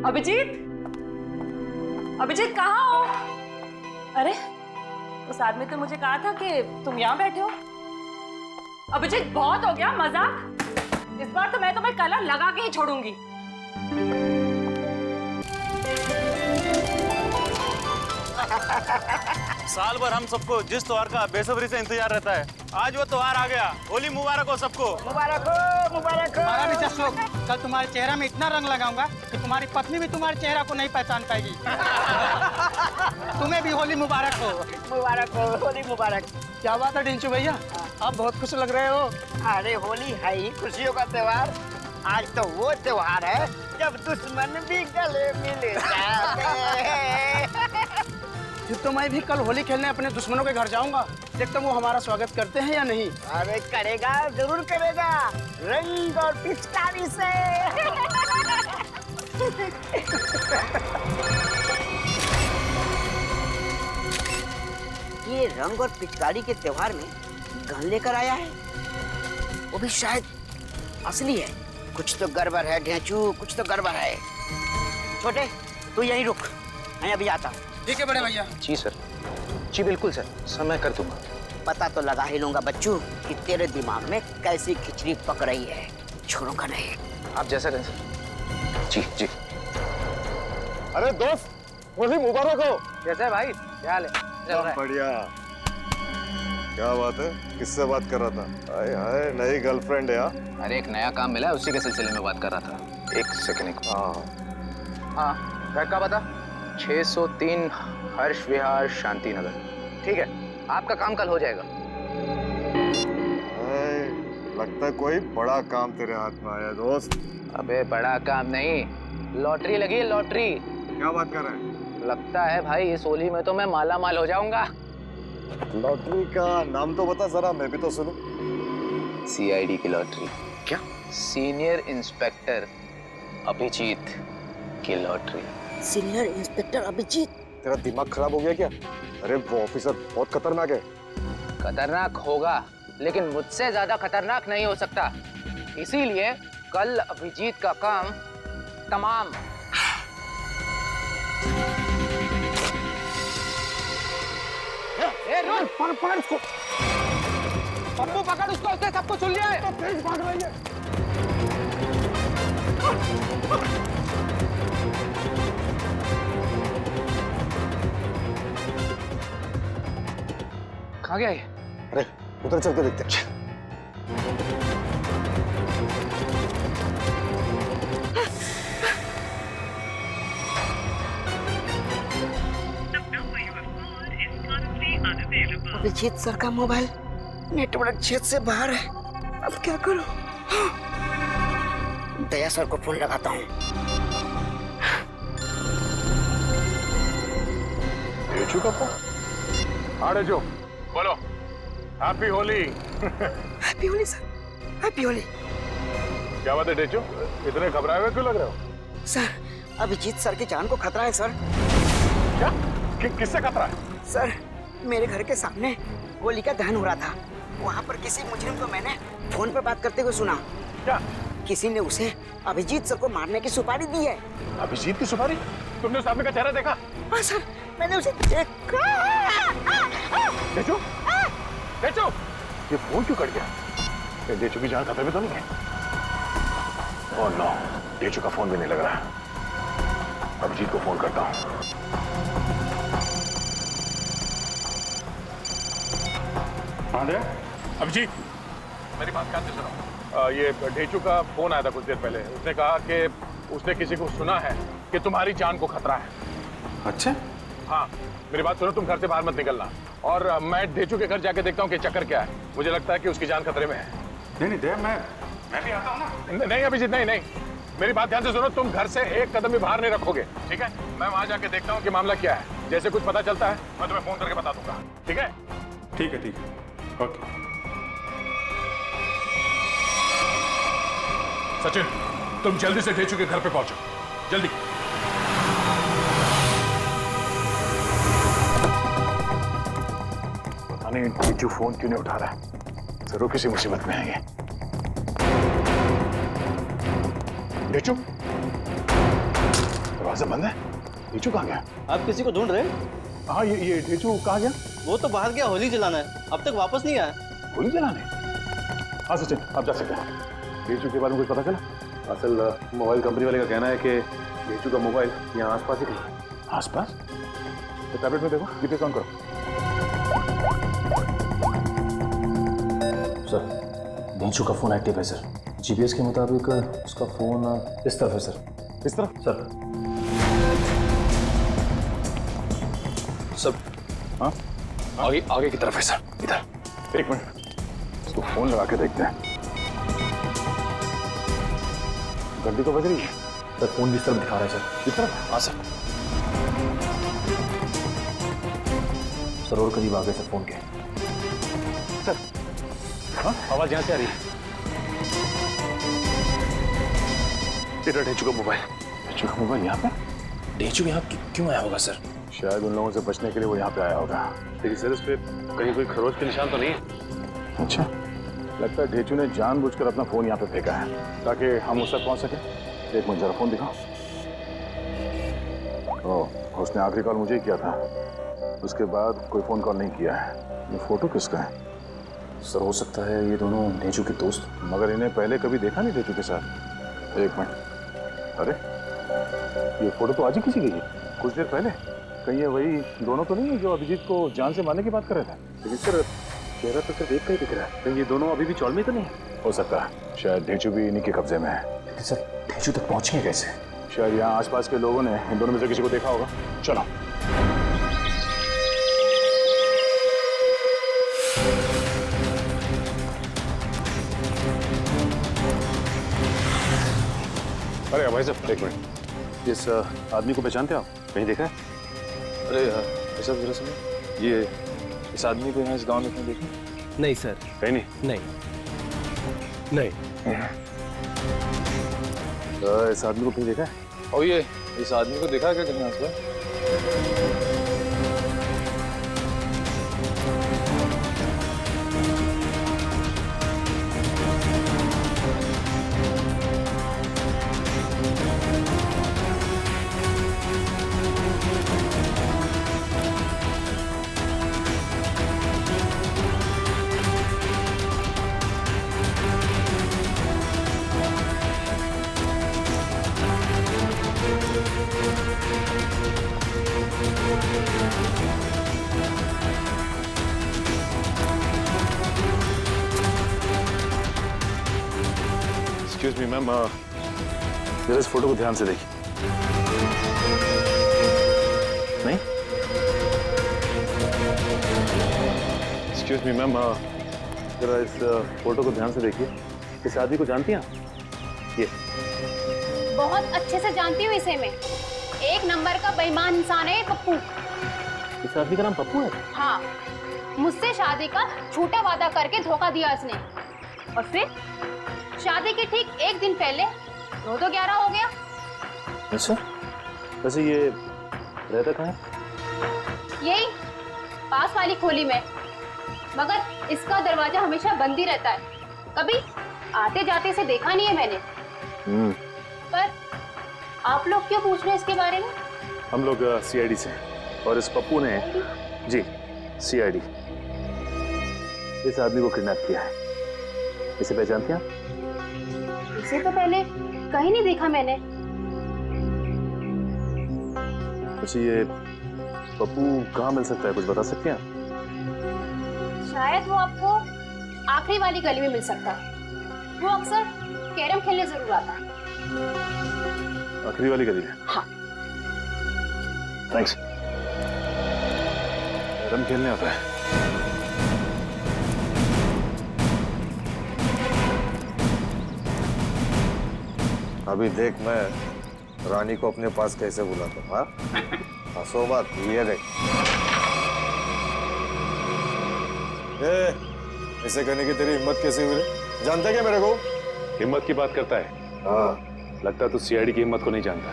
अभिजीत, अभिजीत कहाँ हो? अरे उस आदमी तो मुझे कहा था कि तुम यहाँ बैठे हो। अभिजीत बहुत हो गया मजाक, इस बार तो मैं तुम्हें कलर लगा के ही छोड़ूंगी। साल भर हम सबको जिस त्योहार का बेसब्री से इंतजार रहता है, आज वो त्योहार आ गया। होली मुबारक हो सबको। मुबारक हो, मुबारक हो। हमारा भी जश्न हो। कल तुम्हारे चेहरा में इतना रंग लगाऊंगा कि तुम्हारी पत्नी भी तुम्हारे चेहरा को नहीं पहचान पाएगी। तुम्हें भी होली मुबारक हो। मुबारक हो, होली मुबारक। क्या बात है टिंचू भैया, आप बहुत खुश लग रहे हो। अरे होली है ही खुशियों का त्योहार। आज तो वो त्योहार है जब दुश्मन भी गले मिल जाते हैं। फिर तो मैं भी कल होली खेलने अपने दुश्मनों के घर जाऊंगा, देखता हूँ वो हमारा स्वागत करते हैं या नहीं। अरे करेगा, जरूर करेगा, रंग और पिचकारी से। ये रंग और पिचकारी के त्योहार में गन लेकर आया है, वो भी शायद असली है। कुछ तो गड़बड़ है ढेंचू, कुछ तो गड़बड़ है। छोटे तू यहीं रुक, मैं अभी आता हूँ। ठीक है बड़े भैया। जी सर, जी बिल्कुल सर, समय कर दूंगा। पता तो लगा ही लूंगा बच्चू कि तेरे दिमाग में कैसी खिचड़ी पक रही है। छोड़ूंगा नहीं। आप जैसा कहें सर। जी जी। अरे दोस्त, होली मुबारक हो। कैसा है भाई, क्या हाल है? चल रहा है? बढ़िया। क्या बात है, किससे बात कर रहा था? हाय हाय, नई गर्लफ्रेंड है? अरे एक नया काम मिला है, उसी के सिलसिले में बात कर रहा था। एक सेकंड। हाँ, घर का बता 603 हर्ष विहार शांति नगर। ठीक है, आपका काम कल हो जाएगा। लगता है कोई बड़ा काम तेरे हाथ में आया दोस्त। अबे बड़ा काम नहीं, लॉटरी लगी है, लॉटरी। क्या बात कर रहे हैं? लगता है भाई इस होली में तो मैं माला माल हो जाऊंगा। लॉटरी का नाम तो बता जरा, मैं भी तो सुनूं। CID की लॉटरी। क्या? सीनियर इंस्पेक्टर अभिजीत की लॉटरी। Senior inspector Abhijit? तेरा दिमाग खराब हो गया क्या? अरे वो ऑफिसर बहुत खतरनाक है। खतरनाक होगा, लेकिन मुझसे ज्यादा खतरनाक नहीं हो सकता। इसीलिए कल अभिजीत का काम तमाम। पकड़ उसको, पप्पू पकड़ उसको, उसने सबको सुन लिया है। भाग रही है। कहाँ गया ये? अरे उधर चल के देखते हैं। अभिजीत सर का मोबाइल नेटवर्क क्षेत्र से बाहर है, अब क्या करूं? दया सर को फोन लगाता हूँ। डेचू का फोन? हाँ डेचू, बोलो। Happy Holi. Happy Holi sir, happy Holi. क्या बात है डेचू, इतने घबराए हुए क्यों लग रहे हो? सर अभिजीत सर की जान को खतरा है सर। क्या? किससे खतरा है? सर मेरे घर के सामने होली का दहन हो रहा था, वहाँ पर किसी मुजरिम को मैंने फोन पर बात करते हुए सुना। क्या? किसी ने उसे अभिजीत सर को मारने की सुपारी दी है। अभिजीत की सुपारी? तुमने उस आदमी का चेहरा देखा? हाँ सर, मैंने उसे देखा। डेचू, डेचू, ये फोन क्यों कट गया? डेचू की जान खतरे में तो नहीं है? ओह नो, डेचू का फोन भी नहीं लग रहा है। अभिजीत को फोन करता हूँ। अभिजीत, मेरी बात ध्यान से सुनो। ये ढेचू का फोन आया था कुछ देर पहले। उसने कहा कि उसने किसी को सुना है कि तुम्हारी जान को खतरा है। अच्छा? हाँ, मेरी बात सुनो, तुम घर से बाहर मत निकलना। और मैं ढेचू के घर जाके देखता हूँ कि चक्कर क्या है। मुझे लगता है कि उसकी जान खतरे में है। नहीं नहीं, मैं भी आता हूँ ना। नहीं अभिजीत, नहीं नहीं, मेरी बात ध्यान से सुनो। तुम घर से एक कदम भी बाहर नहीं रखोगे, ठीक है? मैं वहां जाके देखता हूँ कि मामला क्या है। जैसे कुछ पता चलता है मैं तुम्हें फोन करके बता दूंगा, ठीक है? ठीक है, ठीक है, ओके। सचिन, तुम जल्दी से ढेचू के घर पे पहुंचो, जल्दी। पता नहीं ढेचू फोन क्यों नहीं उठा रहा है। जरूर किसी मुसीबत में है ये। ढेचू, दरवाजा बंद है। ढेचू कहाँ गया? आप किसी को ढूंढ रहे हैं? हाँ, ये ढेचू कहाँ गया? वो तो बाहर गया होली जलाना है, अब तक वापस नहीं आया। गोली जलाने? हाँ सचिन, आप जा सकते हैं। ढेचू के बारे में कुछ पता चला? असल मोबाइल कंपनी वाले का कहना है कि ढेचू का मोबाइल यहाँ आसपास ही कहीं। आसपास? तो टैबलेट में देखो, जीपीएस ऑन करो। सर, ढेंचू का फोन एक्टिव है सर। जीपीएस के मुताबिक उसका फोन इस तरफ है सर। इस तरफ? सर। सर, हाँ? आगे की तरफ है सर। इधर। एक मिनट, इसको फोन लगा के देखते हैं। घंटी तो बज रही है। सर, फोन भी इस तरफ दिखा रहा है सर। इस तरफ? हाँ सर। सर, और करीब आ गए सर फोन के। सर, हाँ, आवाज यहाँ से आ रही है। इधर ढेचू का मोबाइल। ढेचू का मोबाइल यहाँ पे? ढेंचू यहाँ क्यों आया होगा सर? शायद उन लोगों से बचने के लिए वो यहाँ पे आया होगा। लेकिन सर, इस पे कहीं कोई खरोच के निशान तो नहीं है? अच्छा, लगता है ढेचू ने जानबूझकर अपना फोन यहाँ पे फेंका है ताकि हम उस तक पहुँच सके। एक मिनट, जरा फोन दिखाओ। ओह, उसने आखिरी कॉल मुझे ही किया था, उसके बाद कोई फोन कॉल नहीं किया है। ये फोटो किसका है? सर, हो सकता है ये दोनों ढेंचू के दोस्त। मगर इन्हें पहले कभी देखा नहीं ढेचू के साथ। एक मिनट, अरे ये फोटो तो आज ही किसी की है, कुछ देर पहले। कहीं ये वही दोनों तो नहीं है जो अभिजीत को जान से मारने की बात कर रहे थे? लेकिन सर, चेहरा तो सिर्फ एक का ही दिख रहा है। कहीं ये दोनों अभी भी चौल में तो नहीं है? हो सकता है, शायद ढेंचू भी इन्हीं के कब्जे में है। लेकिन सर, ढेंचू तक पहुंचेंगे कैसे? शायद यहाँ आसपास के लोगों ने इन दोनों में से किसी को देखा होगा। चलो। अरे भाई साहब, एक मिनट, इस आदमी को पहचानते आप? कहीं देखा है? अरे ऐसा जरा सुनो, ये इस आदमी को यहाँ इस गांव में कहीं देखा? नहीं सर। कहीं नहीं? नहीं। इस आदमी को कहीं देखा है? और ये इस आदमी को देखा क्या कहीं आसपास? एक्सक्यूज मी मैम, जरा इस फोटो को ध्यान से देखिए। नहीं? एक्सक्यूज मी मैम, जरा इस फोटो को ध्यान से देखिए। इस आदमी को जानती हैं आप? ये बहुत अच्छे से जानती हूँ इसे मैं। एक नंबर का बेईमान इंसान है पप्पू। इस आदमी का नाम पप्पू है? हाँ, मुझसे शादी का झूठा वादा करके धोखा दिया इसने, और फिर शादी के ठीक एक दिन पहले 9-11 हो गया। अच्छा, वैसे ये रहता कहाँ है? यही पास वाली खोली में, मगर इसका दरवाजा हमेशा बंद ही रहता है। कभी आते जाते से देखा नहीं है मैंने। पर आप लोग क्यों पूछ रहे हैं इसके बारे में? हम लोग सीआईडी से हैं, और इस पप्पू ने, जी सीआईडी, इस आदमी को किडनैप किया है। इसे पहचानते हैं आप? इसे तो पहले कहीं नहीं देखा मैंने। वैसे ये पप्पू कहाँ मिल सकता है, कुछ बता सकते हैं आप? शायद वो आपको आखिरी वाली गली में मिल सकता है। वो अक्सर कैरम खेलने जरूर आता है। आखिरी वाली गली में? हाँ। थैंक्स। कैरम खेलने आता है? अभी देख मैं रानी को अपने पास कैसे बुलाता हूँ। हाँ, हंसो बात, ये देख। ऐसे करने की तेरी हिम्मत कैसे हुई? जानता क्या मेरे को? हिम्मत की बात करता है? हाँ। लगता है तू सीआईडी की हिम्मत को नहीं जानता।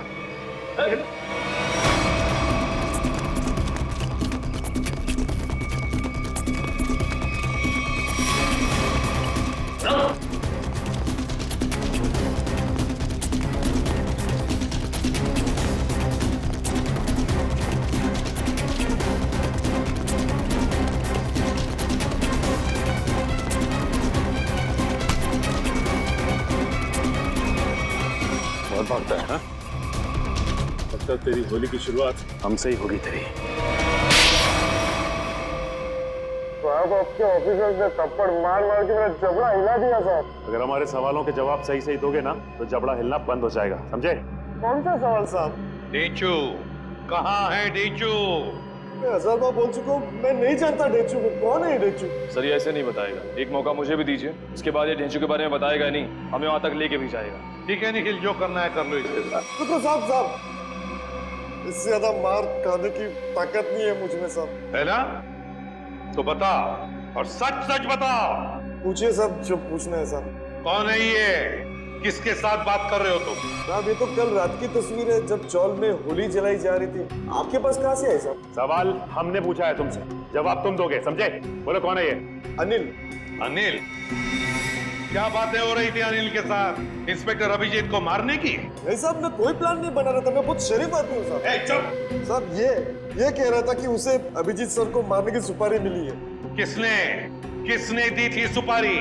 मतलब तेरी होली की शुरुआत हमसे ही होगी तेरी। साहब आपके ऑफिसर्स ने थप्पड़ मार मार के मेरा जबड़ा हिला दिया साहब। अगर हमारे सवालों के जवाब सही सही दोगे ना तो जबड़ा हिलना बंद हो जाएगा, समझे? कौन सा सवाल साहब? डेचू कहाँ है डेचू? मैं 1000 बार बोल चुका हूँ, मैं नहीं जानता डेचू को। कौन है ये डेचू? सर ये ऐसे नहीं बताएगा, एक मौका मुझे भी दीजिए, उसके बाद ये ढेंचू के बारे में बताएगा नहीं, हमें वहां तक लेके भी जाएगा। ठीक है निखिल, जो करना है कर लो इसके साथ। रुको साहब, इससे ज्यादा मार खाने की ताकत नहीं है मुझ में साहब। है ना? तो बता, और सच सच बता। पूछिए साहब जो पूछना है साहब। कौन है ये? किसके साथ बात कर रहे हो तुम? साहब ये तो कल रात की तस्वीर है जब चौल में होली जलाई जा रही थी। आपके पास कहाँ से है साहब? सवाल हमने पूछा है तुमसे, जवाब तुम दोगे, समझे? बोलो कौन है ये? अनिल। अनिल? क्या बातें हो रही थी अनिल के साथ इंस्पेक्टर अभिजीत को मारने की? नहीं साहब, मैं कोई प्लान नहीं बना रहा था, मैं बहुत शरीफ आदमी हूँ साहब। चुप! साहब ये कह रहा था कि उसे अभिजीत सर को मारने की सुपारी मिली है। किसने दी थी सुपारी?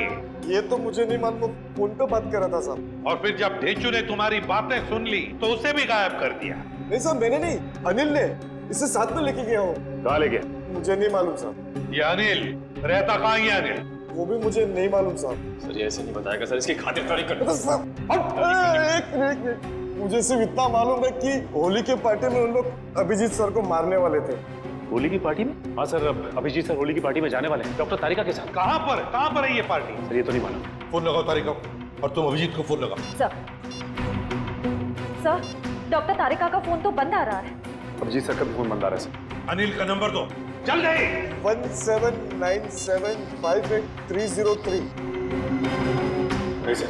ये तो मुझे नहीं मालूम, फोन पे बात कर रहा था साहब। और फिर जब ढेंचू ने तुम्हारी बातें सुन ली तो उसे भी गायब कर दिया? नहीं साहब, मैंने नहीं, अनिल ने। इसे साथ में लेके गया हूँ। कहाँ ले गया? मुझे नहीं मालूम साहब। ये अनिल रहता कहाँ है? अनिल वो भी मुझे नहीं मालूम साहब। सर ये ऐसे नहीं बताएगा सर, इसकी खातिरदारी कर। एक मिनट, मुझे सिर्फ इतना मालूम है कि होली के पार्टी में उन लोग अभिजीत सर को मारने वाले थे। होली की पार्टी में? हाँ सर, अभिजीत सर होली की पार्टी में जाने वाले हैं डॉक्टर तारिका के साथ। कहाँ पर है ये पार्टी? सर ये तो नहीं मालूम। फोन लगाओ तारिका, और तुम अभिजीत को फोन लगाओ। सर डॉक्टर तारिका का फोन तो बंद आ रहा है। अभिजीत सर का भी फोन बंद आ रहा है सर। अनिल का नंबर दो, चल गए। 1797583003। नहीं सर,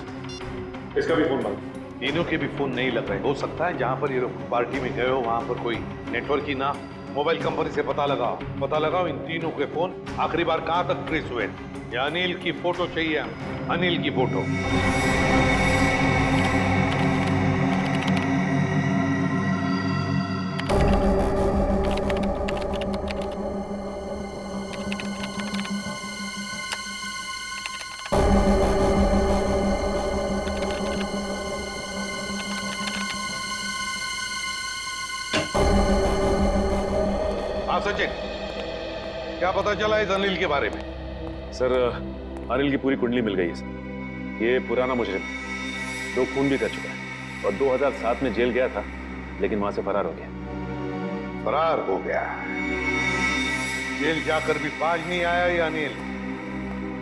इसका भी फोन बंद। तीनों के भी फोन नहीं लग रहे। हो सकता है जहाँ पर ये लोग पार्टी में गए हो वहाँ पर कोई नेटवर्क ही ना। मोबाइल कंपनी से पता लगाओ इन तीनों के फोन आखिरी बार कहाँ तक ट्रेस हुए। या अनिल की फोटो चाहिए, अनिल की फोटो। सचिन, क्या पता चला इस अनिल के बारे में? सर अनिल की पूरी कुंडली मिल गई है सर। ये पुराना मुजरिम 2 खून भी कर चुका है और 2007 में जेल गया था, लेकिन वहां से फरार हो गया। फरार हो गया? जेल जाकर भी बाज नहीं आया ये अनिल।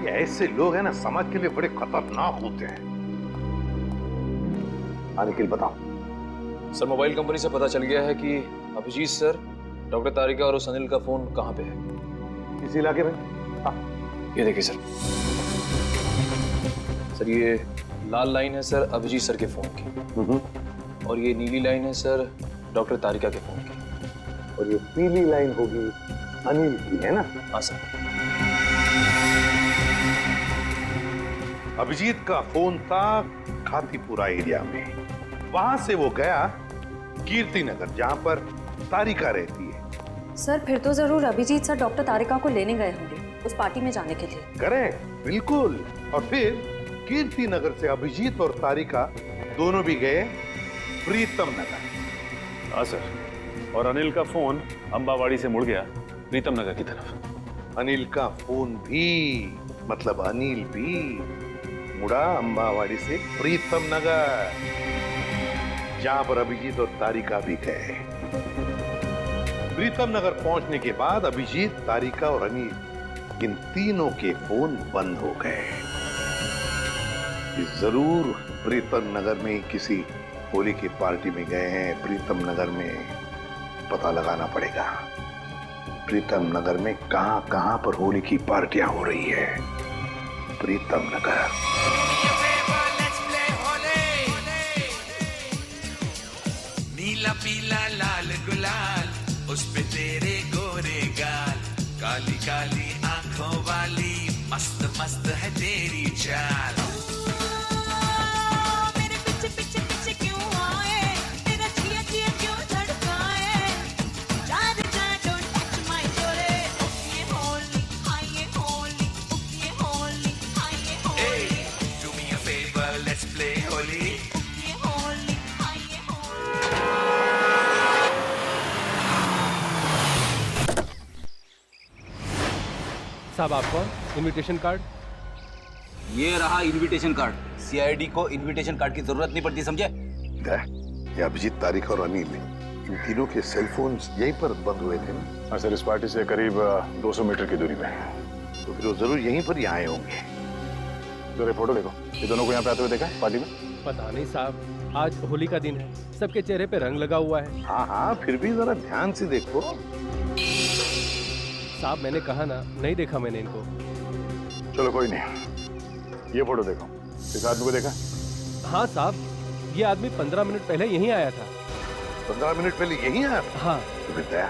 ये ऐसे लोग हैं ना, समाज के लिए बड़े खतरनाक होते हैं। अनिल बताओ। सर मोबाइल कंपनी से पता चल गया है कि अभिजीत सर, डॉक्टर तारिका और उस अनिल का फोन कहाँ पे है? इस इलाके में। ये देखिए सर ये लाल लाइन है सर अभिजीत सर के फोन की, और ये नीली लाइन है सर डॉक्टर तारिका के फोन की, और ये पीली लाइन होगी अनिल की, है ना? हाँ सर। अभिजीत का फोन था खातीपुरा एरिया में। वहां से वो गया कीर्ति नगर, जहां पर तारिका रहती है। सर फिर तो जरूर अभिजीत सर डॉक्टर तारिका को लेने गए होंगे उस पार्टी में जाने के लिए। करेक्ट, बिल्कुल। और फिर कीर्ति नगर से अभिजीत और तारिका दोनों भी गए प्रीतम नगर। हाँ सर, और अनिल का फोन अंबावाड़ी से मुड़ गया प्रीतम नगर की तरफ। अनिल का फोन भी, मतलब अनिल भी मुड़ा अंबावाड़ी से प्रीतम नगर, जहां पर अभिजीत और तारिका भी गए। प्रीतम नगर पहुंचने के बाद अभिजीत, तारिका और अनिल, इन तीनों के फोन बंद हो गए। जरूर प्रीतम नगर में किसी होली की पार्टी में गए हैं। प्रीतम नगर में पता लगाना पड़ेगा, प्रीतम नगर में कहां पर होली की पार्टियां हो रही है। प्रीतम नगर। नीला पीला लाल गुलाल, उस पे तेरे गोरे गाल, काली काली आंखों वाली, मस्त मस्त है तेरी चाल। मेरे पीछे पीछे पीछे क्यों आए, तेरा जिया जिया क्यों धड़काए, चार चार डोंट टच माय डोरे, ये होली हाय ये होली, ये होली हाय ये Holi, do me a favour let's play Holi, ये होली हाय ये होली। साहब आप कौन? Invitation card? ये रहा इनविटेशन कार्ड। सीआईडी को इनविटेशन कार्ड की जरूरत नहीं पड़ती, समझे? ये अभिजीत, तारिक और अनिल, इन तीनों के सेलफोन यहीं पर बंद हुए थे ना? हाँ सर, इस पार्टी से करीब 200 मीटर की दूरी पे। तो फिर वो जरूर यहीं पर ही आए होंगे। जरा ये फोटो देखो, ये दोनों को यहाँ पे आते हुए देखा है पार्टी में? पता नहीं साहब, आज होली का दिन है, सबके चेहरे पे रंग लगा हुआ है। हाँ हाँ, फिर भी जरा ध्यान से देखो। साहब मैंने कहा ना, नहीं देखा मैंने इनको। चलो कोई नहीं, ये फोटो देखो, इस आदमी को देखा? हाँ साहब, ये आदमी 15 मिनट पहले यहीं आया था। 15 मिनट पहले यहीं आया? हाँ। तो फिर दया,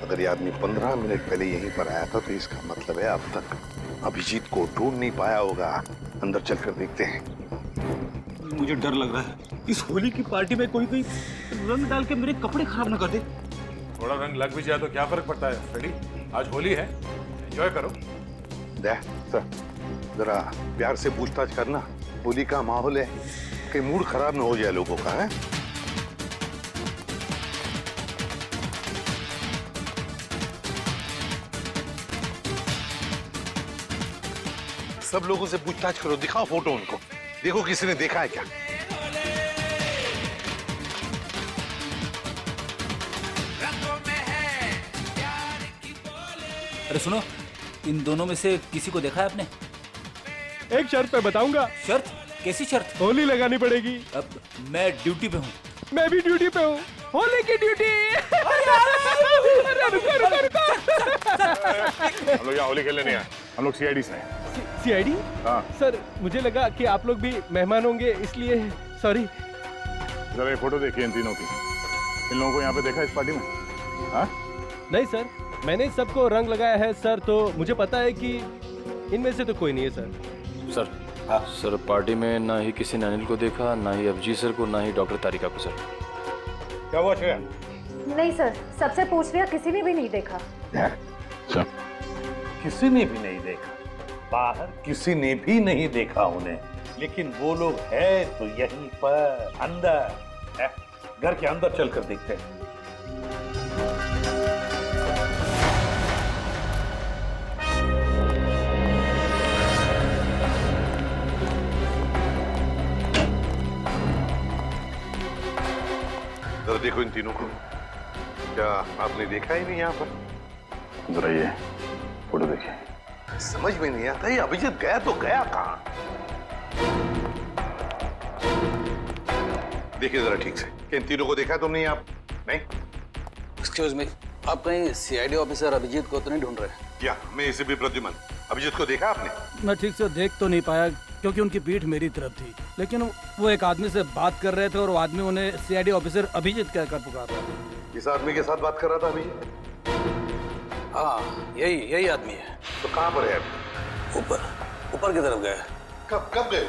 अगर ये आदमी 15 मिनट पहले यहीं पर आया था तो इसका मतलब है अब तक अभिजीत को ढूंढ नहीं पाया होगा। अंदर चलकर देखते हैं। मुझे डर लग रहा है, इस होली की पार्टी में कोई रंग डाल के मेरे कपड़े खराब ना कर दे। थोड़ा रंग लग भी जाए तो क्या फर्क पड़ता है फ्रेडी, आज होली है, एंजॉय करो। दया सर, जरा प्यार से पूछताछ करना, होली का माहौल है, कि मूड खराब ना हो जाए लोगों का। है सब लोगों से पूछताछ करो, दिखाओ फोटो उनको, देखो किसी ने देखा है क्या। अरे सुनो, इन दोनों में से किसी को देखा है आपने? एक शर्त पे बताऊंगा। शर्त? कैसी शर्त? होली लगानी पड़ेगी। अब मैं ड्यूटी पे हूँ। मैं भी ड्यूटी पे हूँ, होली की ड्यूटी। हम लोग यहाँ होली खेलने नहीं आए, हम लोग सीआईडी से हैं। सीआईडी? हाँ सर, मुझे लगा कि आप लोग भी मेहमान होंगे, इसलिए सॉरी। जरा ये फोटो देखिए इन तीनों की, इन लोगों को यहाँ पे देखा इस पार्टी में? हाँ? नहीं सर, मैंने सबको रंग लगाया है सर, तो मुझे पता है कि इनमें से तो कोई नहीं है सर। सर, हाँ सर, पार्टी में ना ही किसी ने अनिल को देखा, ना ही अभिजीत सर को, ना ही डॉक्टर तारिका को। सर क्या हुआ श्रेया? नहीं सर, सबसे पूछ लिया, किसी ने भी नहीं देखा। सर किसी ने भी नहीं देखा, बाहर किसी ने भी नहीं देखा उन्हें, लेकिन वो लोग है तो यहीं पर अंदर है। घर के अंदर चलकर देखते हैं। जरा देखो इन तीनों को, क्या आपने देखा ही नहीं यहाँ पर? जरा ये फोटो देखिए। समझ में नहीं आता, ये अभिजीत गया तो गया कहाँ? देखिए जरा ठीक से, कि इन तीनों को देखा तुमने? नहीं आप नहीं? एक्सक्यूज मी, आप कहीं सीआईडी ऑफिसर अभिजीत को तो नहीं ढूंढ रहे? या मैं इसे भी प्रद्युमन, अभिजीत को देखा आपने? मैं ठीक से देख तो नहीं पाया क्योंकि उनकी पीठ मेरी तरफ थी, लेकिन वो एक आदमी से बात कर रहे थे और वो आदमी उन्हें सीआईडी ऑफिसर अभिजीत कहकर पुकार रहा था। इस आदमी के साथ बात कर रहा था अभिजीत? हाँ, यही आदमी है। तो कहाँ पर है अभी? ऊपर की तरफ गया। कब गए?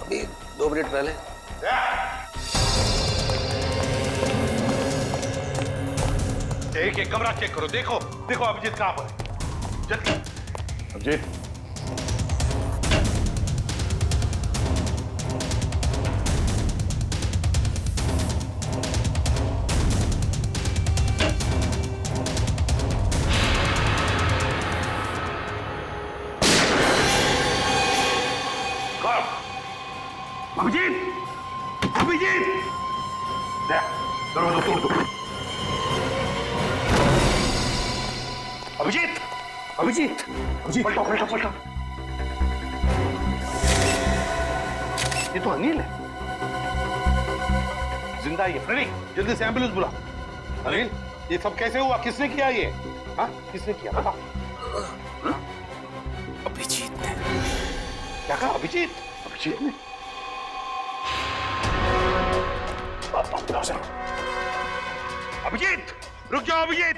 अभी 2 मिनट पहले। एक कमरा चेक करो, देखो अभिजीत कहाँ पर है। जल्दी। अभिजीत, अभिजीत, दरवाजा तोड़ दो। अभिजीत, पलटो। ये तो अनिल है, जिंदा है ये। फ्रेडी, जल्दी से एम्बुलेंस बुला। अनिल, ये सब कैसे हुआ? किसने किया ये? हाँ, किसने किया बता। अभिजीत ने। क्या कहा? अभिजीत ने? अभिजीत, रुक जाओ अभिजीत।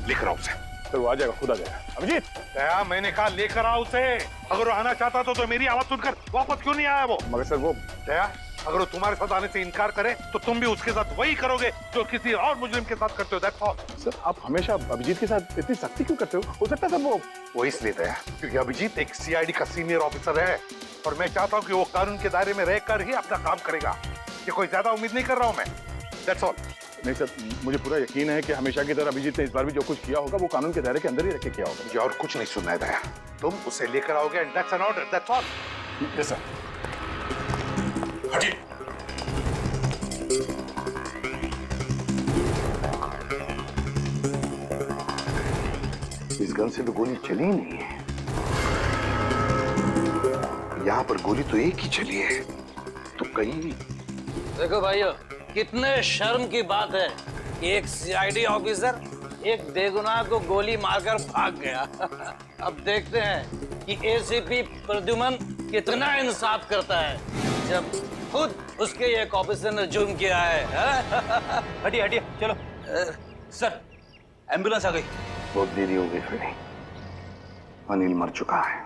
लेकर आओ उसे। सर वो आ जाएगा, खुद आ जाएगा। अभिजीत, क्या मैंने कहा लेकर आओ उसे। अगर वो आना चाहता तो मेरी आवाज सुनकर वापस क्यों नहीं आया वो? मगर सर वो दया, अगर वो तुम्हारे साथ आने से इनकार करे तो तुम भी उसके साथ वही करोगे जो किसी और मुजरिम के साथ करते हो। That's all. सर आप हमेशा अभिजीत के साथ इतनी सख्ती क्यों करते हो सकता है सर वो इसलिए दया, क्योंकि अभिजीत एक सीआईडी का सीनियर ऑफिसर है और मैं चाहता हूँ कि वो कानून के दायरे में रहकर ही अपना काम करेगा। ये कोई ज्यादा उम्मीद नहीं कर रहा हूँ मैं। That's all. नहीं सर, मुझे पूरा यकीन है कि हमेशा की तरह अभिजीत ने इस बार भी जो कुछ किया होगा वो कानून के दायरे के अंदर ही रख के किया होगा। मुझे और कुछ नहीं सुनना है दया, तुम उसे लेकर आओगे and that's an order, that's all. Yes sir. हटिए। इस गन से तो गोली चली ही नहीं है। यहाँ पर गोली तो एक ही चली है, तो कहीं। देखो भाइयों, कितने शर्म की बात है, एक सीआईडी ऑफिसर एक बेगुनाह को गोली मारकर भाग गया। अब देखते हैं कि एसीपी प्रद्युमन कितना इंसाफ करता है जब खुद उसके एक ऑफिसर ने जुर्म किया है। हटिए हटिए, चलो। सर, एम्बुलेंस आ गई। बहुत देरी हो गई फ्रेडी, अनिल मर चुका है।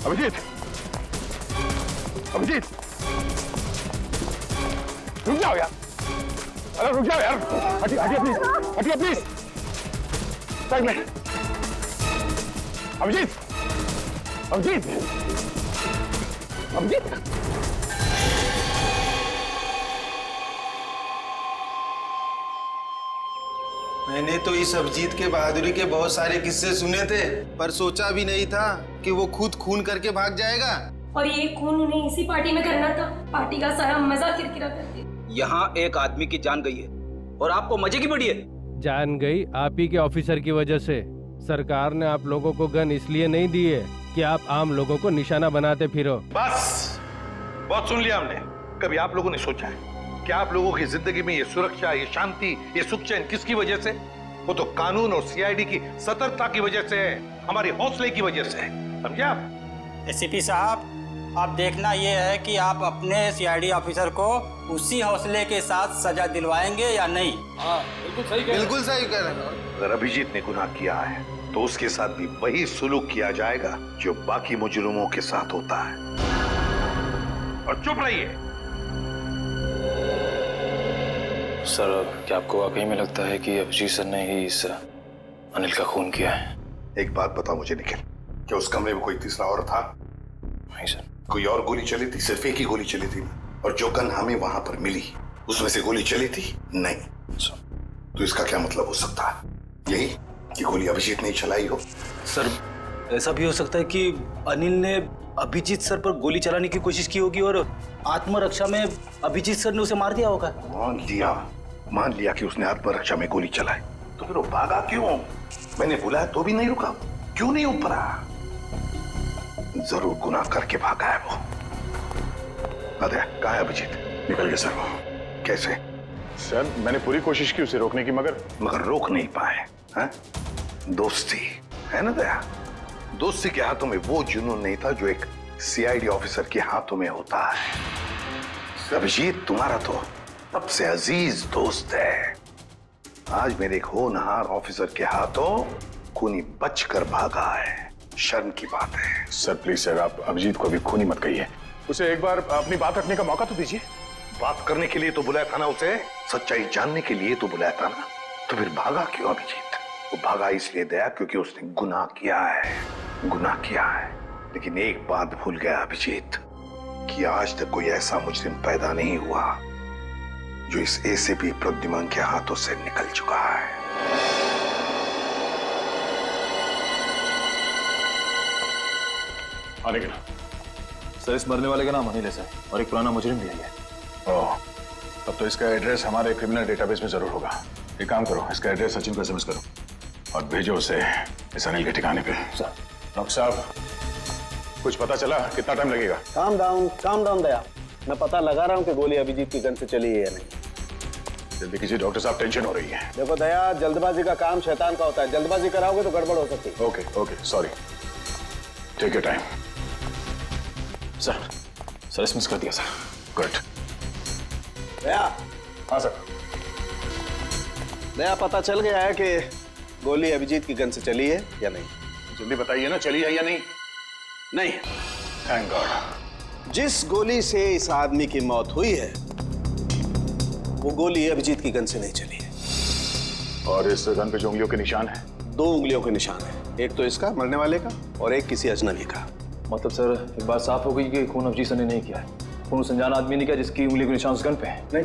अभिजीत, अभिजीत, रुक जाओ यार, अरे रुक जाओ यार, हटिए हटिए प्लीज, हटिए प्लीज, साइड में। अभिजीत, अभिजीत, अभिजीत। मैंने तो इस अभिजीत के बहादुरी के बहुत सारे किस्से सुने थे, पर सोचा भी नहीं था कि वो खुद खून करके भाग जाएगा। और ये खून उन्हें इसी पार्टी में करना था, पार्टी का सारा मजा किरकिरा करती। यहाँ एक आदमी की जान गई है और आपको मजे की पड़ी है। जान गई आप ही के ऑफिसर की वजह से। सरकार ने आप लोगों को गन इसलिए नहीं दी है कि आप आम लोगों को निशाना बनाते फिरो। बस, बहुत सुन लिया हमने। कभी आप लोगों ने सोचा है कि आप लोगों की जिंदगी में ये सुरक्षा, ये शांति, ये सुख चैन किसकी वजह से? वो तो कानून और सीआईडी की सतर्कता की वजह से है, हमारी हौसले की वजह से। समझे आप? एसीपी साहब, अब देखना ये है कि आप अपने सीआईडी ऑफिसर को उसी हौसले के साथ सजा दिलवाएंगे या नहीं। हाँ, बिल्कुल सही कह रहे हैं। बिल्कुल सही कह रहे हैं। अगर अभिजीत ने गुनाह किया है तो उसके साथ भी वही सुलूक किया जाएगा जो बाकी मुजरिमों के साथ होता है। और चुप रहिए। सर, क्या आपको वाकई में लगता है कि अभिजीत सर ने ही इस अनिल का खून किया है? एक बात बताओ मुझे निखिल, क्या उस कमरे में कोई तीसरा और था? नहीं सर। कोई और गोली चली थी? सिर्फ एक ही गोली चली थी ना? और जो गन हमें वहां पर मिली उसमें से गोली चली थी? नहीं सर। तो इसका क्या मतलब हो सकता है? यही कि गोली अभिजीत ने चलाई हो? सर, ऐसा भी हो सकता है कि अनिल ने अभिजीत सर पर गोली चलाने की कोशिश की होगी और आत्मरक्षा में अभिजीत सर ने उसे मार दिया होगा। मान लिया कि उसने आत्मरक्षा में गोली चलाई, तो फिर वो भागा क्यों? मैंने बुलाया तो भी नहीं रुका, क्यों नहीं उपरा? जरूर गुनाह करके भागा है वो। अरे कहाँ है अभिजीत? निकल गया सर वो। कैसे? सर, मैंने पूरी कोशिश की उसे रोकने की, मगर रोक नहीं पाए। हैं? दोस्ती है ना दया? दोस्ती के हाथों में वो जुनून नहीं था जो एक सीआईडी ऑफिसर के हाथों में होता है। अभिजीत तुम्हारा तो सबसे अजीज दोस्त है। आज मेरे एक होनहार ऑफिसर के हाथों खूनी बचकर भागा है। शर्म की बात है। सर प्लीज सर, आप अभिजीत को अभी खूनी मत कहिए, उसे एक बार अपनी बात रखने का मौका तो दीजिए। बात करने के लिए तो बुलाया था ना उसे, सच्चाई जानने के लिए तो बुलाया था ना, तो फिर भागा क्यों अभिजीत? वो भागा इसलिए दया क्योंकि उसने गुनाह किया है, गुनाह किया है। लेकिन एक बात भूल गया अभिजीत कि आज तक कोई ऐसा मुजरिम पैदा नहीं हुआ जो इस एसीपी प्रद्युमन के हाथों से निकल चुका है। आने का सर, इस मरने वाले का नाम अनिल है सर, और एक पुराना मुजरिम भी है। ओह, तब तो इसका एड्रेस हमारे क्रिमिनल डेटाबेस में जरूर होगा। एक काम करो, इसका एड्रेस सचिन को एसएमएस करो और भेजो उसे इस अनिल के ठिकाने पे। सर। डॉक्टर साहब, कुछ पता चला? कितना टाइम लगेगा? काम डाउन दया, मैं पता लगा रहा हूँ कि गोली अभिजीत की गन से चली है या नहीं। जल्दी कीजिए डॉक्टर साहब, टेंशन हो रही है। देखो दया, जल्दबाजी का काम शैतान का होता है, जल्दबाजी कराओगे तो गड़बड़ हो सकती है। Okay, sorry, take your time. Sir SMS कर दिया सर। गुड। दया। हाँ सर। दया, पता चल गया है कि गोली अभिजीत की गन से चली है या नहीं? जल्दी बताइए ना, चली है या नहीं? नहीं। Thank God. जिस गोली से इस आदमी की मौत हुई है वो गोली अभिजीत की गन से नहीं चली है। और इस गन पे जो उंगलियों के निशान है? 2 उंगलियों के निशान है, एक तो इसका मरने वाले का और एक किसी अजनबी का। मतलब सर, एक बात साफ हो गई कि खून अभिजीत सर ने नहीं किया है। खून उस अनजान आदमी ने किया जिसकी उंगली के निशान उस गन पे है। नहीं,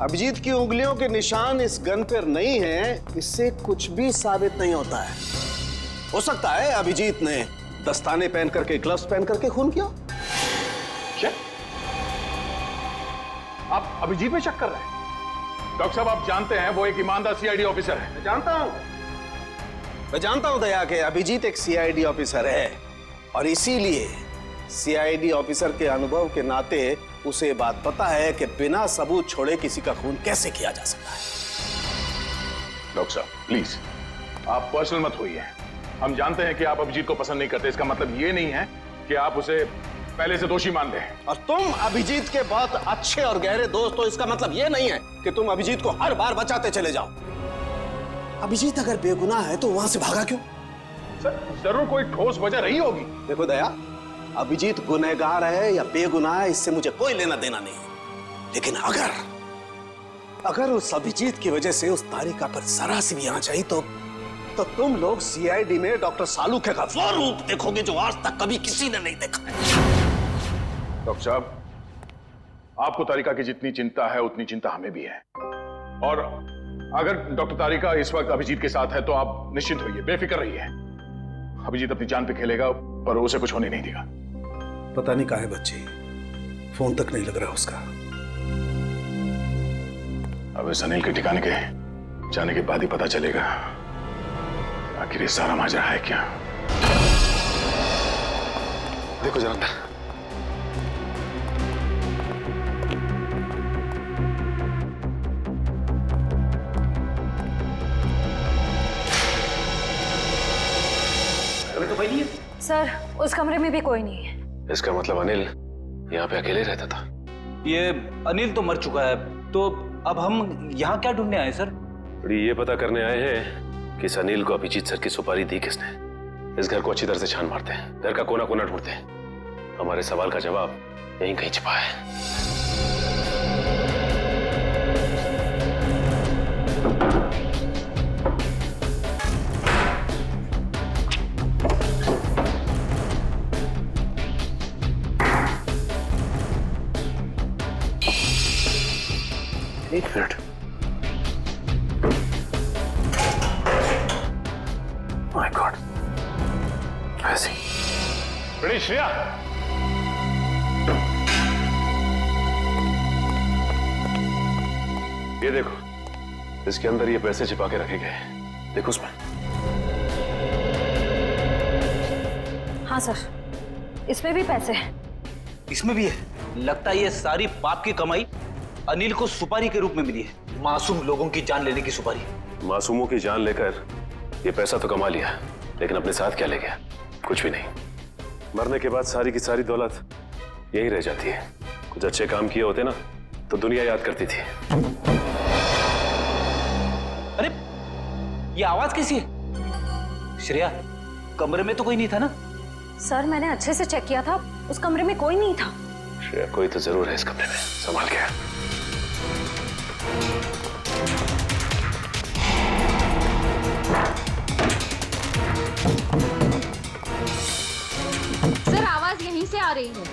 अभिजीत की उंगलियों के निशान इस गन पर नहीं है, इससे कुछ भी साबित नहीं होता है। हो सकता है अभिजीत ने दस्ताने पहन करके, ग्लव्स पहन करके खून किया। क्या आप अभिजीत में शक कर रहे हैं? डॉक्टर साहब, आप जानते हैं वो एक ईमानदार सीआईडी ऑफिसर है। मैं जानता हूं दया के अभिजीत एक सीआईडी ऑफिसर है, और इसीलिए सीआईडी ऑफिसर के अनुभव के नाते उसे बात पता है कि बिना सबूत छोड़े किसी का खून कैसे किया जा सकता है। डॉक्टर साहब प्लीज, आप पर्सनल मत होइए। हम जानते हैं कि आप अभिजीत को पसंद नहीं करते, इसका मतलब ये नहीं है कि आप उसे पहले से दोषी मान लें। और तुम अभिजीत के बहुत अच्छे और गहरे दोस्त हो, इसका मतलब ये नहीं है कि तुम अभिजीत को हर बार बचाते चले जाओ। अभिजीत अगर बेगुनाह है तो वहां से भागा क्यों? सर, जरूर कोई ठोस वजह रही होगी। देखो दया, अभिजीत गुनहगार है या बेगुनाह है, इससे मुझे कोई लेना देना नहीं है। लेकिन अगर उस अभिजीत की वजह से उस तारिका पर जरा सी भी आंच आई तो तुम लोग सीआईडी में डॉक्टर सालूखे का वो रूप देखोगे जो आज तक कभी किसी ने नहीं देखा है। डॉक्टर साहब, आपको तारिका की जितनी चिंता है उतनी चिंता हमें भी है, और अगर डॉक्टर तारिका इस वक्त अभिजीत के साथ है तो आप निश्चिंत होइए, बेफिक्र रहिए। अभिजीत अपनी जान पे खेलेगा, पर उसे कुछ होने नहीं देगा। पता नहीं कहाँ है बच्ची, फोन तक नहीं लग रहा उसका। अब इस अनिल के ठिकाने के जाने के बाद ही पता चलेगा आखिर ये सारा माजरा है क्या। देखो जरा अंदर। अभी तो कोई नहीं है सर, उस कमरे में भी कोई नहीं है। इसका मतलब अनिल यहाँ पे अकेले रहता था। ये अनिल तो मर चुका है, तो अब हम यहाँ क्या ढूंढने आए सर? ये पता करने आए हैं कि इस अनिल को अभिजीत सर की सुपारी दी किसने। इस घर को अच्छी तरह से छान मारते हैं, घर का कोना कोना ढूंढते हैं। हमारे सवाल का जवाब यहीं कहीं छिपा है। एक मिनट। माय गॉड, ऐसे बड़ी श्रेया, ये देखो, इसके अंदर ये पैसे छिपा के रखे गए हैं। देखो उसमें। हाँ सर, इसमें भी पैसे हैं। इसमें भी है। लगता है ये सारी पाप की कमाई अनिल को सुपारी के रूप में मिली है, मासूम लोगों की जान लेने की सुपारी। मासूमों की जान लेकर ये पैसा तो कमा लिया, लेकिन अपने साथ क्या ले गया? कुछ भी नहीं। मरने के बाद सारी की सारी दौलत यही रह जाती है। कुछ अच्छे काम किए होते ना तो दुनिया याद करती थी। अरे ये आवाज कैसी है? श्रेया, कमरे में तो कोई नहीं था ना? सर, मैंने अच्छे से चेक किया था, उस कमरे में कोई नहीं था। श्रेया, कोई तो जरूर है इस कमरे में, संभाल के। सर, आवाज यहीं से आ रही है।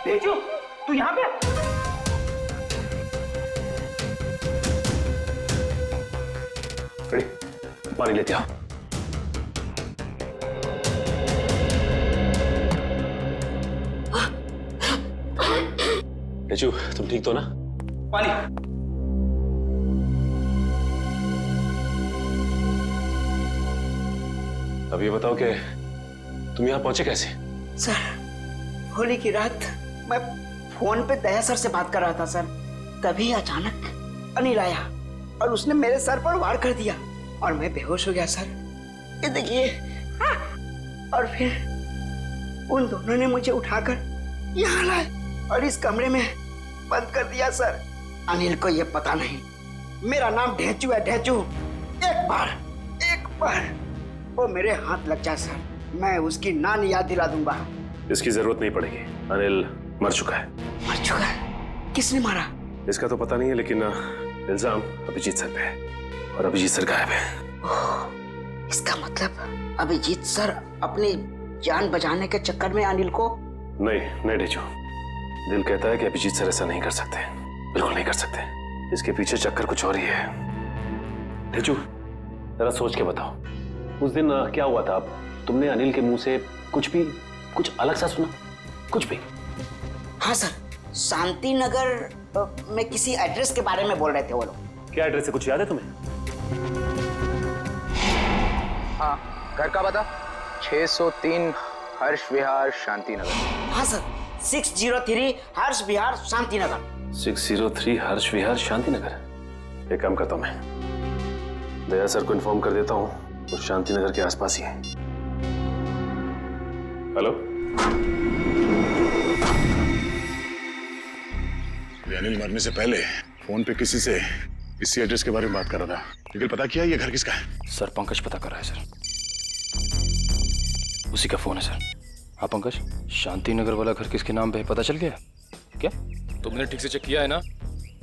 तेजू, तू यहाँ पे? पानी लेते आओ। तेजू, तुम ठीक तो ना? पानी। अब ये बताओ कि तुम यहाँ पहुंचे कैसे? सर, होली की रात मैं फोन पे दया सर से बात कर रहा था सर, तभी अचानक अनिल आया और उसने मेरे सर पर वार कर दिया और मैं बेहोश हो गया सर। ये देखिए। और फिर उन दोनों ने मुझे उठाकर यहाँ लाए और इस कमरे में बंद कर दिया सर। अनिल को ये पता नहीं मेरा नाम ढेंचू है, ढेंचू। एक बार वो मेरे हाथ लग जाए सर, मैं उसकी नानी याद दिला दूंगा। इसकी जरूरत नहीं पड़ेगी। अनिल मर चुका है। मर चुका है? किसने मारा? इसका तो पता नहीं है, लेकिन इल्जाम अभिजीत सर पे है और अभिजीत सर गायब है। इसका मतलब अभिजीत सर अपनी जान बचाने के चक्कर में अनिल को? नहीं ढेचू, दिल कहता है कि अभिजीत सर ऐसा नहीं कर सकते, बिल्कुल नहीं कर सकते। इसके पीछे चक्कर कुछ और ही है। ढेचू, जरा सोच के बताओ, उस दिन क्या हुआ था? तुमने अनिल के मुंह से कुछ अलग सा सुना? कुछ भी? हाँ सर, शांति नगर में किसी एड्रेस के बारे में बोल रहे थे वो लोग। क्या एड्रेस है, कुछ याद है तुम्हें? हाँ, घर का पता 603 हर्ष विहार शांति नगर। हाँ सर, 603 हर्ष विहार शांति नगर। 603 हर्ष विहार शांति नगर। एक काम करता हूं, मैं दया सर को इन्फॉर्म कर देता हूं, वो शांति नगर के आसपास ही है। हेलो, अनिल मरने से पहले फोन पे किसी से इसी एड्रेस के बारे में बात कर रहा था, लेकिन पता किया ये घर किसका है? सर पंकज पता कर रहा है सर, उसी का फोन है सर। हाँ पंकज, शांति नगर वाला घर किसके नाम पे है पता चल गया क्या? तुमने ठीक से चेक किया है ना?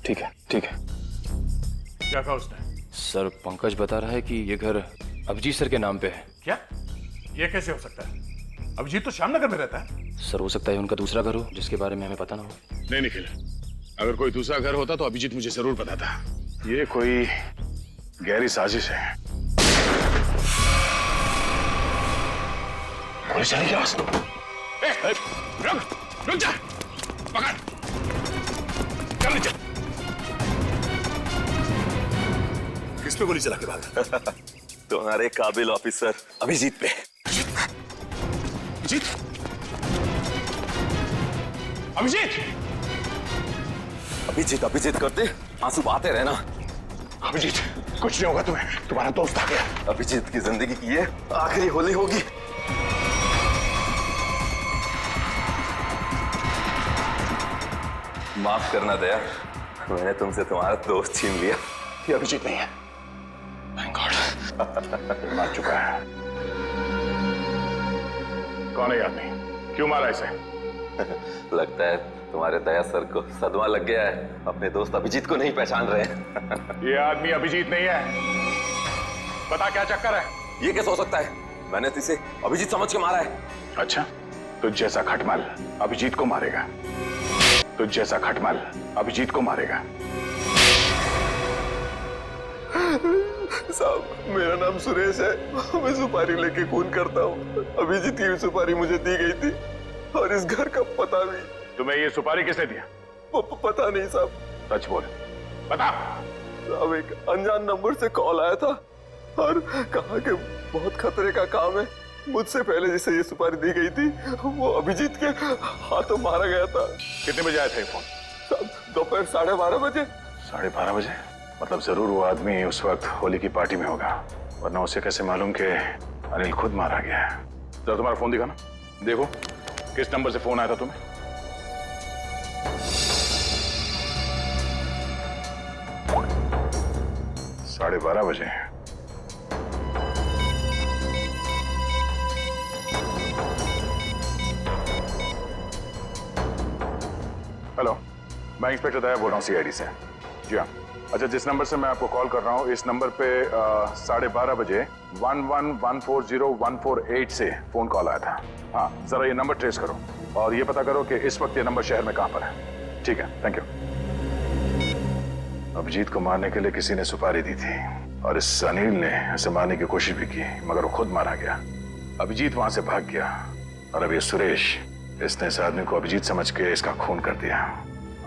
ठीक है। क्या कहा उसने? सर पंकज बता रहा है कि ये घर अभिजीत सर के नाम पे है। क्या? ये कैसे हो सकता है? अभिजीत तो श्यामनगर में रहता है। सर हो सकता है उनका दूसरा घर हो जिसके बारे में हमें पता ना हो। नहीं निखिल, अगर कोई दूसरा घर होता तो अभिजीत मुझे जरूर पता था। ये कोई गहरी साजिश है। गोली चली क्या? रुक जा, पकड़, चल नीचे। किस पे गोली चला के भागा? तुम्हारे काबिल ऑफिसर अभिजीत पे। अभिजीत? अभिजीत? अभिजीत करते आंसू बहाते रहना। अभिजीत, कुछ नहीं होगा तुम्हें, तुम्हारा दोस्त आ गया। अभिजीत की जिंदगी की ये आखिरी होली होगी। माफ करना दया, मैंने तुमसे तुम्हारा दोस्त छीन लिया। ये अभिजीत नहीं है। Thank God। मार चुका है। कौन है ये आदमी? क्यों मारा इसे? लगता है तुम्हारे दया सर को सदमा लग गया है, अपने दोस्त अभिजीत को नहीं पहचान रहे हैं। ये आदमी अभिजीत नहीं है। बता क्या चक्कर है? ये कैसे हो सकता है? मैंने तो इसे अभिजीत समझ के मारा है। अच्छा, तुझ जैसा खटमल अभिजीत को मारेगा। तुझ जैसा खटमल अभिजीत को मारेगा। साहब, मेरा नाम सुरेश है, मैं सुपारी लेके खून करता हूँ। अभिजीत की सुपारी मुझे दी गई थी और इस घर का पता भी। तुम्हें ये सुपारी किसने दिया? पता नहीं साहब। सच बोल, बता। साहब, एक अनजान नंबर से कॉल आया था और कहा कि बहुत खतरे का काम है। मुझसे पहले जिसे ये सुपारी दी गई थी वो अभिजीत के हाथों मारा गया था। कितने बजे आया था ये फोन? साहब, दोपहर 12:30 बजे। 12:30 बजे? मतलब जरूर वो आदमी उस वक्त होली की पार्टी में होगा, वरना उसे कैसे मालूम कि अनिल खुद मारा गया है? जरा तुम्हारा फोन दिखाना, देखो किस नंबर से फोन आया था तुम्हें। साढ़े 12 बजे। हेलो, मैं इंस्पेक्टर दया बोल रहा हूँ सीआईडी से। जी हाँ। अच्छा, जिस नंबर से मैं आपको कॉल कर रहा हूँ, इस नंबर पे 12:30 बजे 11140148 से फोन कॉल आया था। हाँ, जरा ये नंबर ट्रेस करो और ये पता करो कि इस वक्त ये नंबर शहर में कहाँ पर है। ठीक है, थैंक यू। अभिजीत को मारने के लिए किसी ने सुपारी दी थी और इस अनिल ने इसे मारने की कोशिश भी की, मगर वो खुद मारा गया। अभिजीत वहां से भाग गया और अब ये सुरेश, इसने इस आदमी को अभिजीत समझ के इसका खून कर दिया।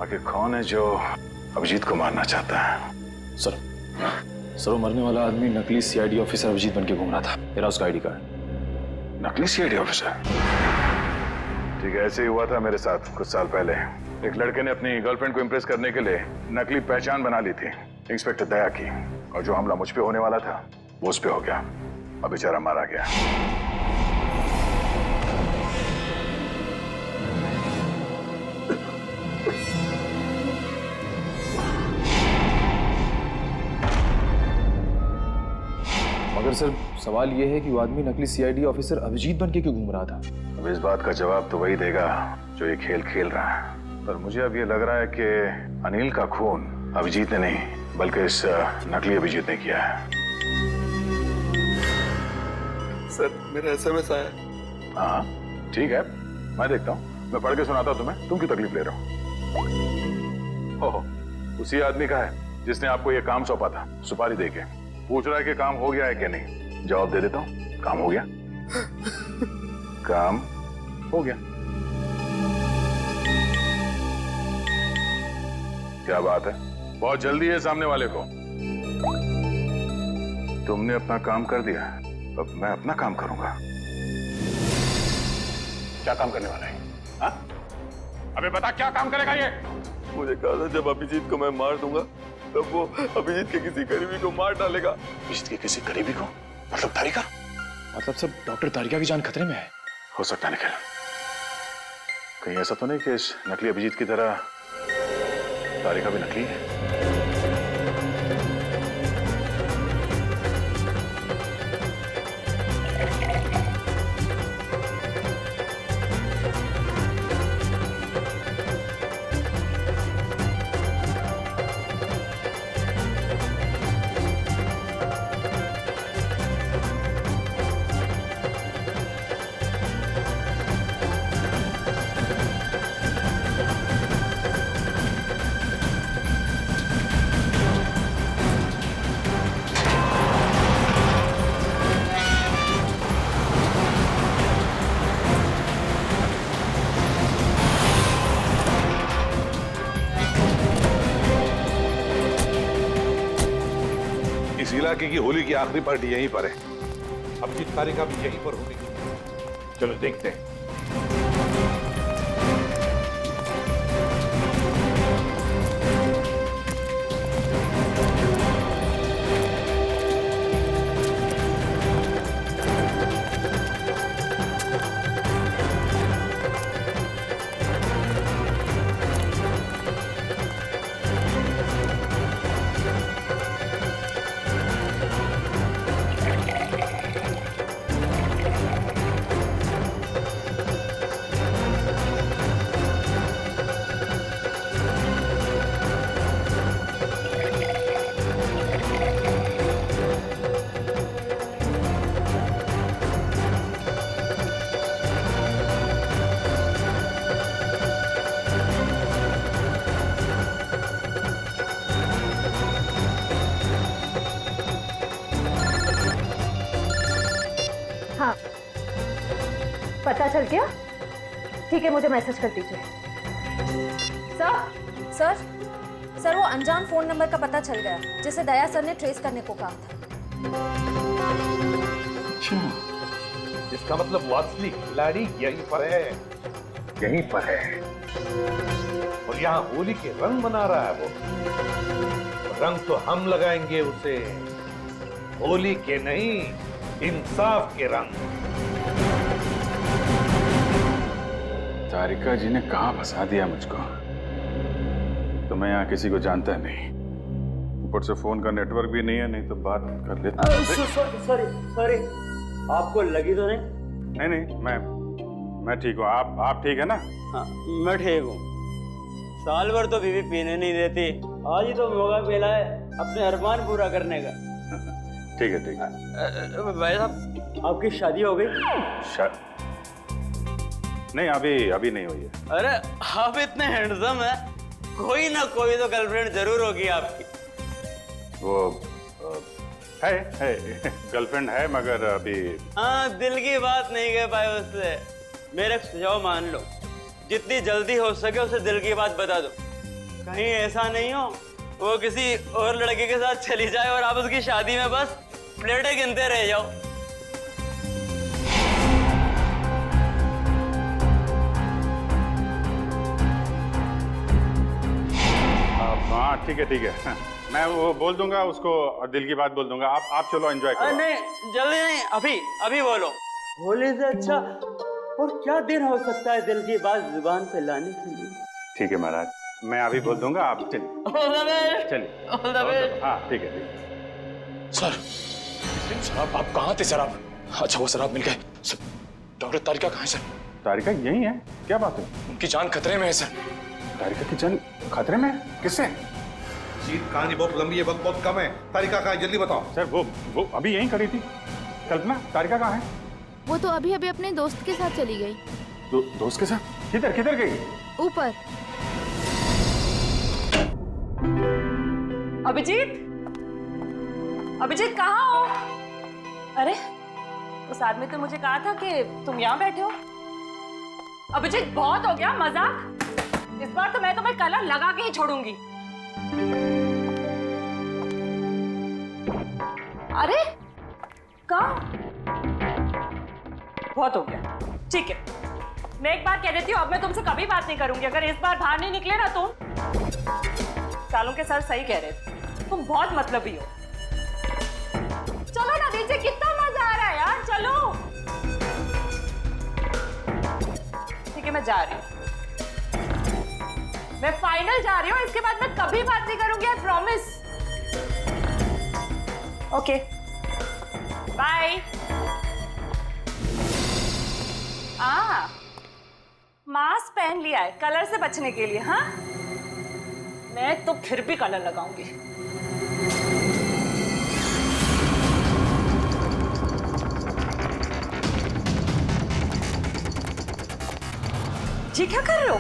आखिर कौन है जो अभिजीत को मारना चाहता है? सर वो मरने वाला आदमी नकली सीआईडी ऑफिसर अभिजीत बन के घूम रहा था। मेरा उसका आईडी कार्ड। नकली सीआईडी ऑफिसर? ठीक है, ऐसे ही हुआ था मेरे साथ कुछ साल पहले। एक लड़के ने अपनी गर्लफ्रेंड को इम्प्रेस करने के लिए नकली पहचान बना ली थी इंस्पेक्टर दया की, और जो हमला मुझ पे होने वाला था वो उस पे हो गया। अब बेचारा मारा गया। मगर सर सवाल यह है कि वो आदमी नकली सीआईडी ऑफिसर अभिजीत बन के क्यों घूम रहा था? अब इस बात का जवाब तो वही देगा जो ये खेल खेल रहा है। पर मुझे अब ये लग रहा है कि अनिल का खून अभिजीत ने नहीं बल्कि इस नकली अभिजीत ने किया है। सर मेरा एसएमएस आया। हाँ ठीक है, मैं देखता हूँ, मैं पढ़ के सुनाता हूँ तुम्हें। तुम क्यों तकलीफ ले रहे हो? ओहो, उसी आदमी का है जिसने आपको ये काम सौंपा था सुपारी देके। पूछ रहा है कि काम हो गया है कि नहीं। जवाब दे देता हूँ, काम हो गया। काम हो गया। क्या बात है, बहुत जल्दी है सामने वाले को। तुमने अपना काम कर दिया, अब मैं अपना काम करूंगा। क्या काम करने वाला है? हाँ? अबे बता, क्या काम करेगा ये? मुझे कहा था जब अभिजीत को मैं मार दूंगा तब वो अभिजीत के किसी करीबी को मार डालेगा। अभिजीत के किसी करीबी को? मतलब तारिका? मतलब सब डॉक्टर तारिका की जान खतरे में है। हो सकता है निखिल, कहीं ऐसा तो नहीं कि इस नकली अभिजीत की तरह तारिका भी नकली है? इलाके की होली की आखिरी पार्टी यहीं पर है। अभिजीत तारिका भी यहीं पर होगी। चलो देखते हैं। हाँ, पता चल गया? ठीक है, मुझे मैसेज कर दीजिए। सर सर वो अनजान फोन नंबर का पता चल गया जिसे दया सर ने ट्रेस करने को कहा था। अच्छा, इसका मतलब वो असली खिलाड़ी यहीं पर है। यहीं पर है और यहाँ होली के रंग बना रहा है वो। रंग तो हम लगाएंगे उसे, होली के नहीं, इंसाफ के रंग। तारिका जी ने कहां फंसा दिया मुझको। तो मैं यहाँ किसी को जानता नहीं, ऊपर से फोन का नेटवर्क भी नहीं है, नहीं तो बात कर लेता। सॉरी, आपको लगी तो नहीं? नहीं नहीं, मैं ठीक हूँ। आप ठीक है ना? हाँ, मैं ठीक हूँ। साल भर तो बीवी पीने नहीं देती, आज ही तो मौका मिला है अपने अरमान पूरा करने का। ठीक है। भाई साहब, आपकी शादी हो गई? नहीं, अभी नहीं हुई है। अरे आप इतने हैंडसम है, कोई ना कोई तो गर्लफ्रेंड जरूर होगी आपकी। वो है गर्लफ्रेंड है, मगर अभी। हाँ, दिल की बात नहीं कह पाए उससे। मेरा सुझाव मान लो, जितनी जल्दी हो सके उसे दिल की बात बता दो। कहीं ऐसा नहीं हो वो किसी और लड़के के साथ चली जाए और आप उसकी शादी में बस प्लेटें गिनते रह जाओ। हाँ ठीक है, मैं वो बोल दूंगा उसको और दिल की बात बोल दूंगा। आप चलो एंजॉय करो। नहीं, जल्दी नहीं, अभी बोलो। होली से अच्छा और क्या दिन हो सकता है दिल की बात जुबान पे लाने के लिए। ठीक है महाराज, मैं अभी बोल दूंगा, आप चलिए। चलिए। हाँ ठीक है। सर आप कहाँ थे सर? आप अच्छा, वो सर आप मिल गए। डॉक्टर तारिका कहाँ है सर? तारिका यही है? क्या बात है? उनकी जान खतरे में है सर। तारिका की जान खतरे में? किससे? जीत, कहानी बहुत लंबी है, वक्त बहुत कम है। तारिका कहाँ है, जल्दी बताओ। सर वो अभी यहीं खड़ी थी। कल्पना, तारिका कहाँ है? वो तो अभी अभी अपने दोस्त के साथ चली गई। दोस्त के साथ? किधर गई? ऊपर। अभिजीत कहाँ हो? अरे उस आदमी तो मुझे कहा था कि तुम यहाँ बैठे हो। अभिजीत बहुत हो गया मजाक। इस बार तो मैं तुम्हें कलर लगा के ही छोड़ूंगी। अरे कहाँ? बहुत हो गया। ठीक है, मैं एक बार कह देती हूँ, अब मैं तुमसे कभी बात नहीं करूंगी अगर इस बार बाहर नहीं निकले ना तुम। सालों के सर सही कह रहे थे, तुम बहुत मतलबी हो। चलो ना नीचे, कितना मजा आ रहा है यार, चलो। ठीक है, मैं जा रही हूँ, मैं फाइनल जा रही हूँ। इसके बाद मैं कभी बात नहीं करूंगी, I promise. Okay bye. Mask पहन लिया है कलर से बचने के लिए। हाँ, मैं तो फिर भी कलर लगाऊंगी। जी क्या कर रहे हो?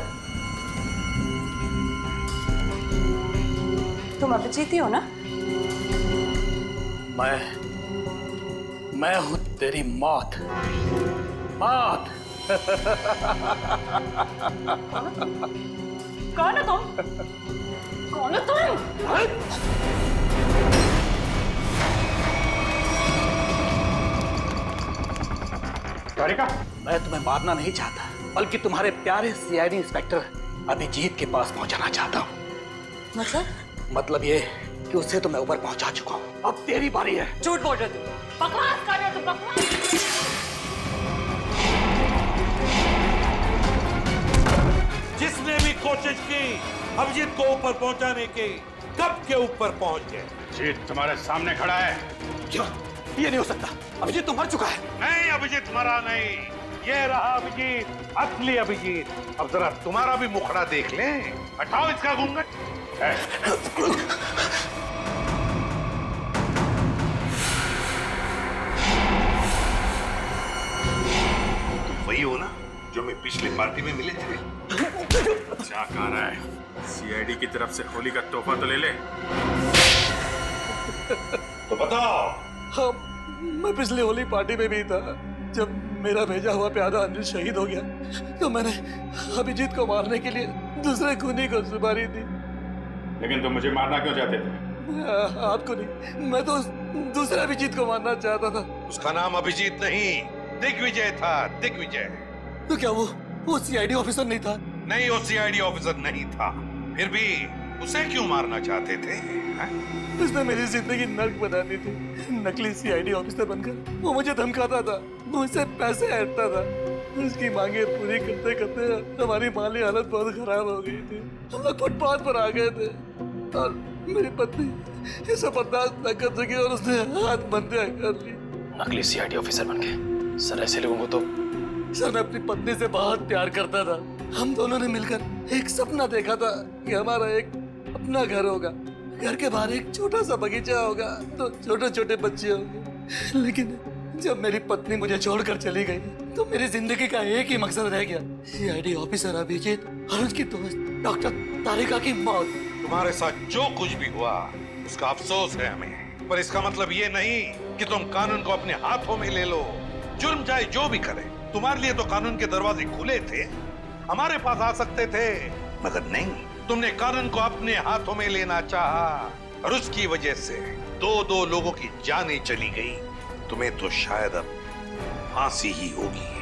तुम अभिजीत ही हो ना? मैं हूं तेरी मौत। कौन हो तुम? कौन हो तुम? तारिका, मैं तुम्हें मारना नहीं चाहता, बल्कि तुम्हारे प्यारे सीआईडी इंस्पेक्टर अभिजीत के पास पहुंचाना चाहता हूँ। मतलब ये कि उससे तो मैं ऊपर पहुंचा चुका हूँ, अब तेरी बारी है। झूठ बोल रहे हो तुम, बकवास कर रहे हो तुम, बकवास। जिसने भी कोशिश की अभिजीत को ऊपर पहुंचाने की, कब के ऊपर पहुंच गए। जीत तुम्हारे सामने खड़ा है। क्या? ये नहीं हो सकता, अभिजीत तो मर चुका है। नहीं, अभिजीत मरा नहीं, ये रहा अभिजीत, असली अभिजीत। अब जरा तुम्हारा भी मुखड़ा देख लें। हटाओ इसका घूंघट। तुम वही हो ना जो मैं पिछली पार्टी में मिले थे? क्या कह रहा है? सीआईडी की तरफ से होली का तोहफा तो ले ले। तो बताओ। हाँ, मैं पिछली होली पार्टी में भी था। जब मेरा भेजा हुआ प्यादा अनिल शहीद हो गया तो मैंने अभिजीत को मारने के लिए दूसरे खूनी को सुपारी दी। लेकिन तुम मुझे मारना क्यों चाहते थे? आपको नहीं, मैं तो दूसरे अभिजीत को मारना चाहता था। उसका नाम अभिजीत नहीं, दिग्विजय था, दिग्विजय। तो क्या वो सीआईडी ऑफिसर नहीं था? नहीं, वो सीआईडी ऑफिसर नहीं था। फिर भी उसे क्यों मारना चाहते थे? उसने मेरी जिंदगी नर्क बना दी थी। नकली सीआईडी ऑफिसर बनकर वो मुझे धमकाता था, मुझसे पैसे ऐंठता था। उसकी मांगे पूरी करते करते हमारी माली हालत बहुत खराब हो गई थी। हम लोग फुटपाथ पर आ गए थे और मेरी पत्नी इसे बर्दाश्त न कर सकी और उसने हाथ बंधे कर ली। नकली सीआईडी ऑफिसर बन गए सर। ऐसे लोगों को तो सर, मैं अपनी पत्नी से बहुत प्यार करता था। हम दोनों ने मिलकर एक सपना देखा था कि हमारा एक अपना घर होगा, घर के बाहर एक छोटा सा बगीचा होगा, तो छोटे छोटे बच्चे होंगे। लेकिन जब मेरी पत्नी मुझे छोड़कर चली गई तो मेरी जिंदगी का एक ही मकसद रह गया, सीआईडी ऑफिसर अभिजीत और उसकी दोस्त डॉक्टर तारिका की मौत। तुम्हारे साथ जो कुछ भी हुआ उसका अफसोस है हमें, पर इसका मतलब ये नहीं कि तुम कानून को अपने हाथों में ले लो। जुर्म चाहे जो भी करे, तुम्हारे लिए तो कानून के दरवाजे खुले थे, हमारे पास आ सकते थे, मगर नहीं, तुमने कानून को अपने हाथों में लेना चाहा और उसकी वजह से दो लोगों की जानें चली गई। तुम्हें तो शायद अब फांसी ही होगी।